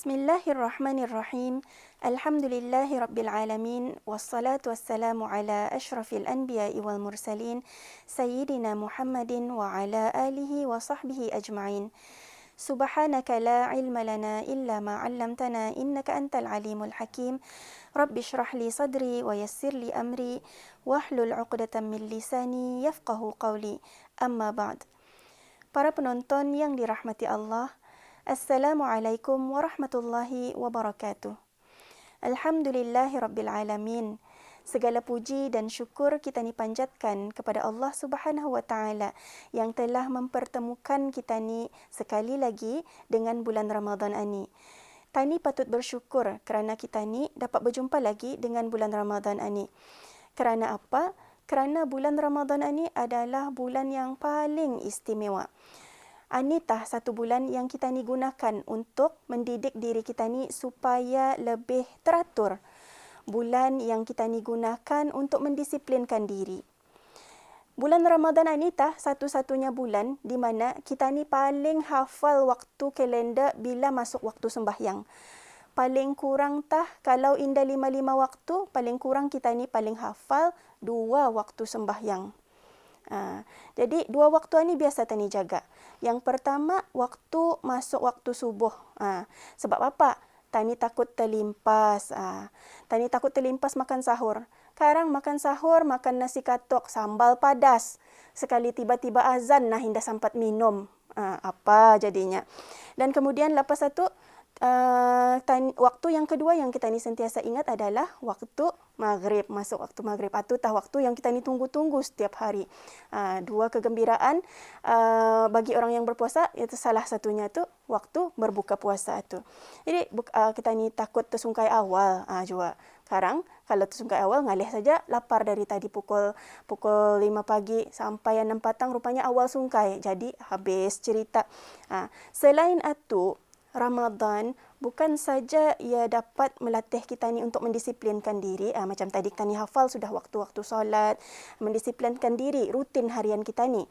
Bismillahirrahmanirrahim. Alhamdulillahi rabbil alamin. Wassalatu wassalamu ala ashrafil anbiya'i wal mursalin. Sayyidina Muhammadin wa ala alihi wa sahbihi ajma'in. Subhanaka la ilma lana illa ma 'allamtana innaka antal alimul hakim. Rabbi shrah li sadri wa yassir li amri wahlul 'uqdatam min lisani yafqahu qawli. Amma ba'd. Para penonton yang dirahmati Allah, Assalamualaikum warahmatullahi wabarakatuh. Alhamdulillahi rabbil alamin. Segala puji dan syukur kita ni panjatkan kepada Allah Subhanahu wa taala yang telah mempertemukan kita ni sekali lagi dengan bulan Ramadan ini. Tani patut bersyukur kerana kita ni dapat berjumpa lagi dengan bulan Ramadan ini. Kerana apa? Kerana bulan Ramadan ini adalah bulan yang paling istimewa. Anitah satu bulan yang kita ni gunakan untuk mendidik diri kita ni supaya lebih teratur. Bulan yang kita ni gunakan untuk mendisiplinkan diri. Bulan Ramadan anitah satu-satunya bulan di mana kita ni paling hafal waktu kalender bila masuk waktu sembahyang. Paling kurang tah kalau inda 5 waktu, paling kurang kita ni paling hafal 2 waktu sembahyang. Jadi 2 waktu ini biasa tani jaga. Yang pertama, waktu masuk waktu subuh. Sebab apa? Tani takut terlimpas. Tani takut terlimpas makan sahur. Sekarang makan sahur, makan nasi katok, sambal padas. Sekali tiba-tiba azan, hinda sempat minum. Apa jadinya? Dan kemudian lepas itu, waktu yang kedua yang kita ni sentiasa ingat adalah waktu maghrib, masuk waktu maghrib. Itu tah waktu yang kita ni tunggu-tunggu setiap hari. 2 kegembiraan bagi orang yang berpuasa, itu salah satunya tu waktu berbuka puasa tu. Jadi kita ni takut tersungkai awal juga. Sekarang kalau tersungkai awal ngalih saja lapar dari tadi pukul 5 pagi sampai 6 petang rupanya awal sungkai. Jadi habis cerita. Selain itu, Ramadan bukan saja ia dapat melatih kita ni untuk mendisiplinkan diri, macam tadi kita ni hafal sudah waktu-waktu solat, mendisiplinkan diri, rutin harian kita ni.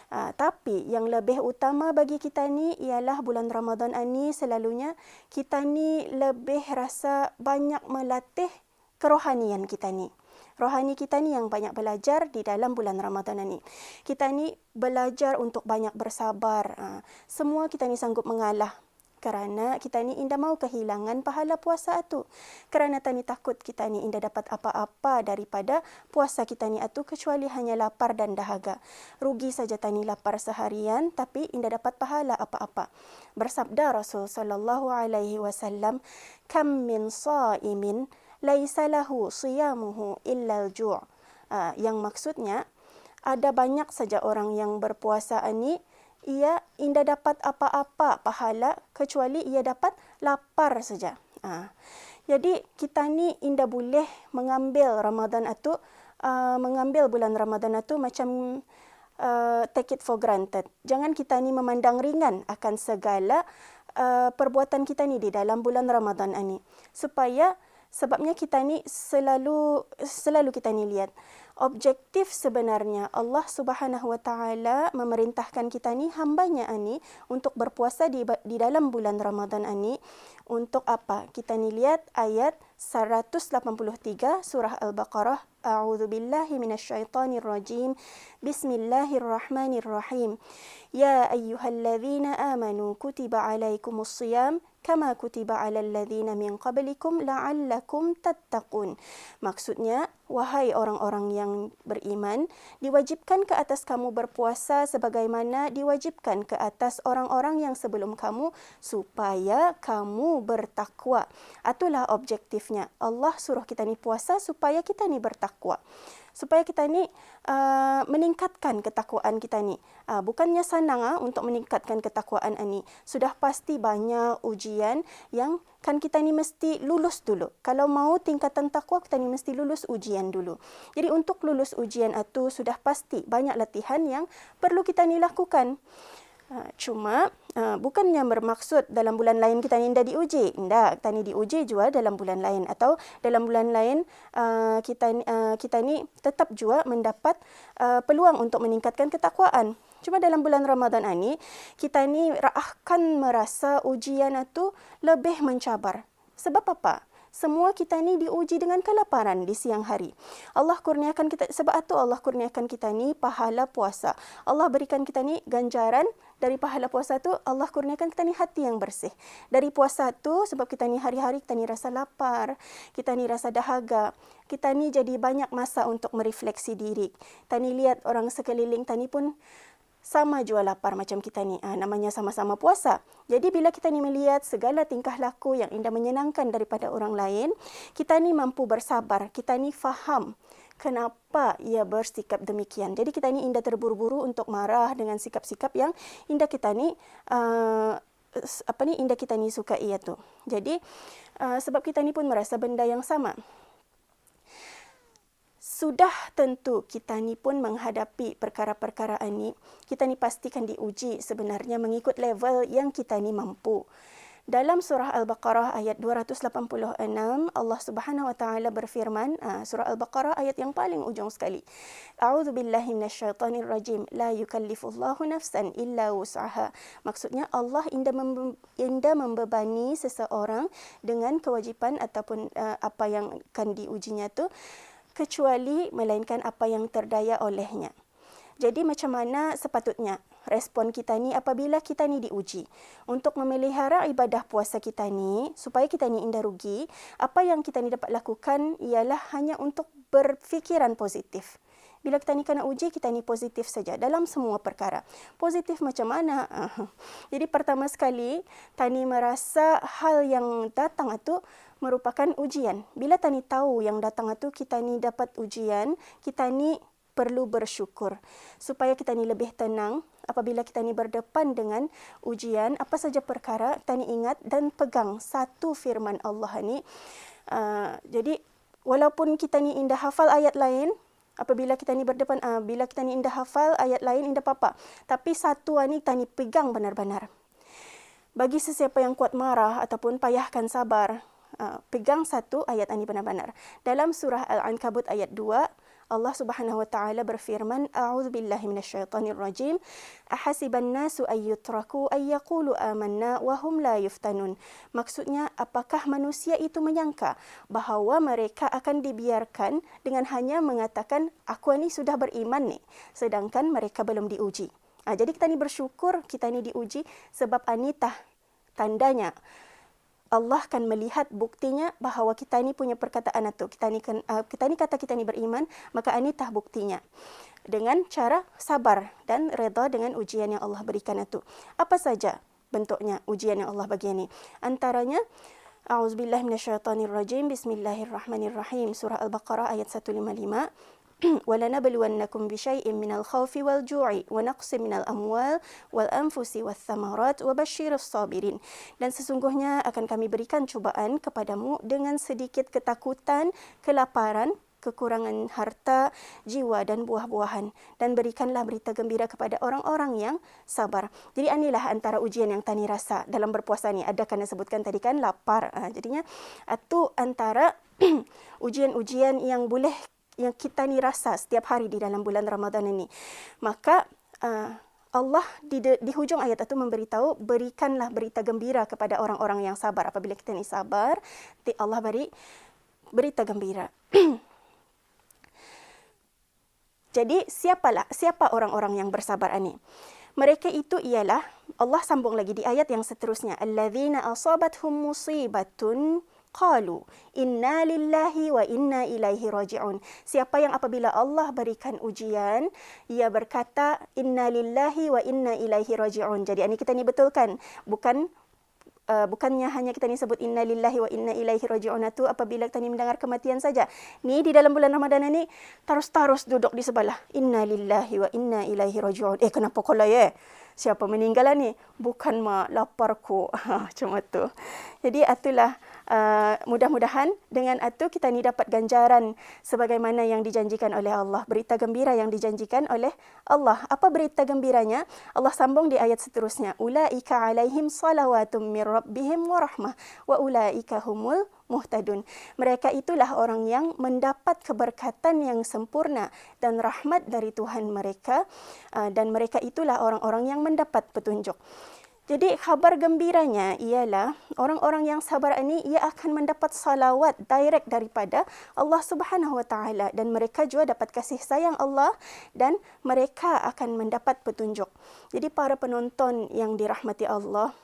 Tapi yang lebih utama bagi kita ni ialah bulan Ramadan ini selalunya kita ni lebih rasa banyak melatih kerohanian kita ni. Rohani kita ni yang banyak belajar di dalam bulan Ramadan ini. Kita ni belajar untuk banyak bersabar. Semua kita ni sanggup mengalah. Kerana kita ni indah mau kehilangan pahala puasa itu. Kerana tani takut kita ni indah dapat apa-apa daripada puasa kita ni itu kecuali hanya lapar dan dahaga. Rugi saja tani lapar seharian tapi indah dapat pahala apa-apa. Bersabda Rasul sallallahu alaihi wasallam, "Kam min shaimin laisa lahu siyamuhu illa al-ju'." Yang maksudnya ada banyak saja orang yang berpuasa ini ia indah dapat apa-apa pahala kecuali ia dapat lapar saja. Jadi kita ni indah boleh mengambil Ramadan itu, mengambil bulan Ramadan itu macam take it for granted. Jangan kita ni memandang ringan akan segala perbuatan kita ni di dalam bulan Ramadan ini. Sebabnya kita ni selalu kita ni lihat objektif sebenarnya Allah Subhanahu wa taala memerintahkan kita ni hambanya ni untuk berpuasa di dalam bulan Ramadan ini untuk apa? Kita ni lihat ayat 183 surah Al-Baqarah. A'udzubillahi minasyaitonirrajim. Bismillahirrahmanirrahim. Ya ayyuhalladzina amanu kutiba alaikumusshiyam kama kutiba alal ladzina min qablikum la'allakum tattaqun. Maksudnya, wahai orang-orang yang beriman, diwajibkan ke atas kamu berpuasa sebagaimana diwajibkan ke atas orang-orang yang sebelum kamu supaya kamu bertakwa. Itulah objektifnya. Allah suruh kita ni puasa supaya kita ni bertakwa. Supaya kita ni meningkatkan ketakwaan kita ni. Bukannya senang untuk meningkatkan ketakwaan ini. Sudah pasti banyak ujian yang kan kita ni mesti lulus dulu. Kalau mau tingkatan takwa, kita ni mesti lulus ujian dulu. Jadi untuk lulus ujian itu sudah pasti banyak latihan yang perlu kita ni lakukan. Cuma bukannya bermaksud dalam bulan lain kita ni tidak diuji. Tidak, kita ni diuji juga dalam bulan lain. Atau dalam bulan lain kita ni tetap juga mendapat peluang untuk meningkatkan ketakwaan. Cuma dalam bulan Ramadan ini, kita ni akan merasa ujian itu lebih mencabar. Sebab apa? Semua kita ni diuji dengan kelaparan di siang hari. Allah kurniakan kita, sebab itu Allah kurniakan kita ni pahala puasa. Allah berikan kita ni ganjaran dari pahala puasa tu, Allah kurniakan kita ni hati yang bersih. Dari puasa tu, sebab kita ni hari-hari kita ni rasa lapar, kita ni rasa dahaga, kita ni jadi banyak masa untuk merefleksi diri. Kita ni lihat orang sekeliling, kita ni pun sama jua lapar macam kita ni. Namanya sama-sama puasa. Jadi bila kita ni melihat segala tingkah laku yang indah menyenangkan daripada orang lain, kita ni mampu bersabar. Kita ni faham kenapa ia bersikap demikian. Jadi kita ni indah terburu-buru untuk marah dengan sikap-sikap yang indah kita ni indah kita ni suka ia tu. Jadi sebab kita ni pun merasa benda yang sama. Sudah tentu kita ni pun menghadapi perkara-perkara ini, kita ni pastikan diuji sebenarnya mengikut level yang kita ni mampu. Dalam surah Al-Baqarah ayat 286, Allah Subhanahu wa taala berfirman, surah Al-Baqarah ayat yang paling ujung sekali. A'udzubillahi minasyaitonir rajim. La yukallifullahu nafsan illa wus'aha. Maksudnya Allah indah membebani seseorang dengan kewajipan ataupun apa yang akan diujinya tu, kecuali melainkan apa yang terdaya olehnya. Jadi macam mana sepatutnya respon kita ni apabila kita ni diuji? Untuk memelihara ibadah puasa kita ni, supaya kita ni indah rugi, apa yang kita ni dapat lakukan ialah hanya untuk berfikiran positif. Bila kita ni kena uji, kita ni positif saja dalam semua perkara. Positif macam mana? Jadi pertama sekali, Tani merasa hal yang datang itu merupakan ujian. Bila Tani tahu yang datang itu kita ni dapat ujian, kita ni perlu bersyukur. Supaya kita ni lebih tenang apabila kita ni berdepan dengan ujian, apa saja perkara, kita ni ingat dan pegang satu firman Allah ni. Jadi walaupun kita ni indah hafal ayat lain, apabila kita ni berdepan, bila kita ni indah hafal ayat lain, indah apa-apa. Tapi satu ni kita ni pegang benar-benar. Bagi sesiapa yang kuat marah ataupun payahkan sabar, pegang satu ayat ini benar-benar. Dalam surah Al-Ankabut ayat 2, Allah Subhanahu wa taala berfirman, A'udzubillahi minasyaitonir rajim. Ahasiban nasu ayyutraku ayyaqulu amanna wa hum la yuftanun. Maksudnya, apakah manusia itu menyangka bahawa mereka akan dibiarkan dengan hanya mengatakan aku ni sudah beriman ni, sedangkan mereka belum diuji. Jadi kita ni bersyukur kita ni diuji sebab anitah tandanya Allah akan melihat buktinya bahawa kita ni punya perkataan itu. Kita ni kata kita ni beriman, maka anitah buktinya. Dengan cara sabar dan redha dengan ujian yang Allah berikan itu. Apa saja bentuknya ujian yang Allah bagi ini? Antaranya, A'udzubillahi minasyaitonirrajim. Bismillahirrahmanirrahim. Surah Al-Baqarah ayat 155. وَلَنَبْلُوَنَّكُمْ بِشَيْءٍ مِنَ الْخَوْفِ وَالْجُوعِ وَنَقْصٍ مِنَ الْأَمْوَالِ وَالْأَنْفُسِ وَالثَّمَرَاتِ وَبَشِّرِ الصَّابِرِينَ. Dan sesungguhnya akan kami berikan cubaan kepadamu dengan sedikit ketakutan, kelaparan, kekurangan harta, jiwa dan buah-buahan. Dan berikanlah berita gembira kepada orang-orang yang sabar. Jadi inilah antara ujian yang Tani rasa dalam berpuasa ni. Ada kan sebutkan tadi kan lapar. Jadinya itu antara ujian-ujian yang boleh yang kita ni rasa setiap hari di dalam bulan Ramadan ini. Maka Allah di hujung ayat itu memberitahu, berikanlah berita gembira kepada orang-orang yang sabar. Apabila kita ni sabar, Allah beri berita gembira. Jadi siapa orang-orang yang bersabar ini? Mereka itu ialah, Allah sambung lagi di ayat yang seterusnya, alladzina asabathum musibatun qalu inna lillahi wa inna ilaihi raji'un. Siapa yang apabila Allah berikan ujian, ia berkata inna lillahi wa inna ilaihi raji'un. Jadi ini kita ni betulkan, bukannya hanya kita ni sebut inna lillahi wa inna ilaihi raji'un itu apabila kita ni mendengar kematian saja. Ni di dalam bulan Ramadan ini terus duduk di sebelah inna lillahi wa inna ilaihi raji'un. Kenapa kalau siapa meninggal ni? Bukan mak laparku. Cuma tu. Jadi itulah Mudah-mudahan dengan itu kita ni dapat ganjaran sebagaimana yang dijanjikan oleh Allah. Berita gembira yang dijanjikan oleh Allah. Apa berita gembiranya? Allah sambung di ayat seterusnya. Ulaika alaihim salawatum mir rabbihim wa rahmah wa ulaika humul muhtadun. Mereka itulah orang yang mendapat keberkatan yang sempurna dan rahmat dari Tuhan mereka, dan mereka itulah orang-orang yang mendapat petunjuk. Jadi khabar gembiranya ialah orang-orang yang sabar ini ia akan mendapat salawat direct daripada Allah Subhanahu Wa Taala, dan mereka juga dapat kasih sayang Allah dan mereka akan mendapat petunjuk. Jadi para penonton yang dirahmati Allah,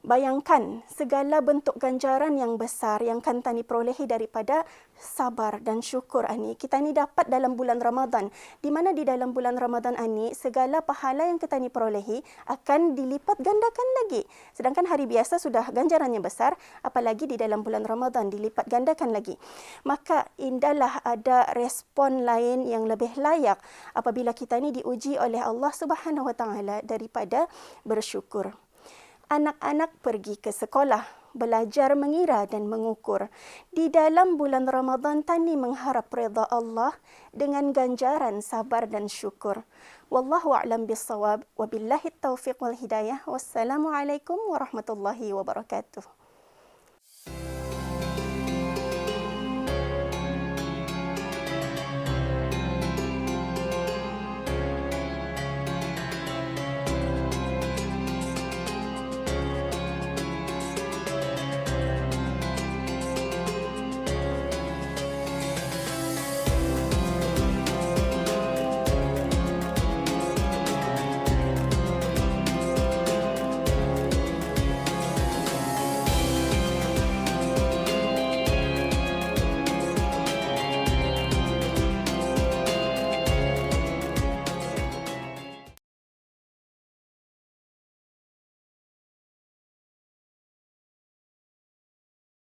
bayangkan segala bentuk ganjaran yang besar yang akan tani perolehi daripada sabar dan syukur ini. Kita ni dapat dalam bulan Ramadan, di mana di dalam bulan Ramadan ini segala pahala yang kita ni perolehi akan dilipat gandakan lagi. Sedangkan hari biasa sudah ganjarannya besar, apalagi di dalam bulan Ramadan dilipat gandakan lagi. Maka indahlah ada respon lain yang lebih layak apabila kita ni diuji oleh Allah Subhanahu Wa Taala daripada bersyukur. Anak-anak pergi ke sekolah, belajar mengira dan mengukur. Di dalam bulan Ramadan tani mengharap redha Allah dengan ganjaran sabar dan syukur. Wallahu a'lam bissawab, wabillahi taufiq wal hidayah. Wassalamualaikum warahmatullahi wabarakatuh.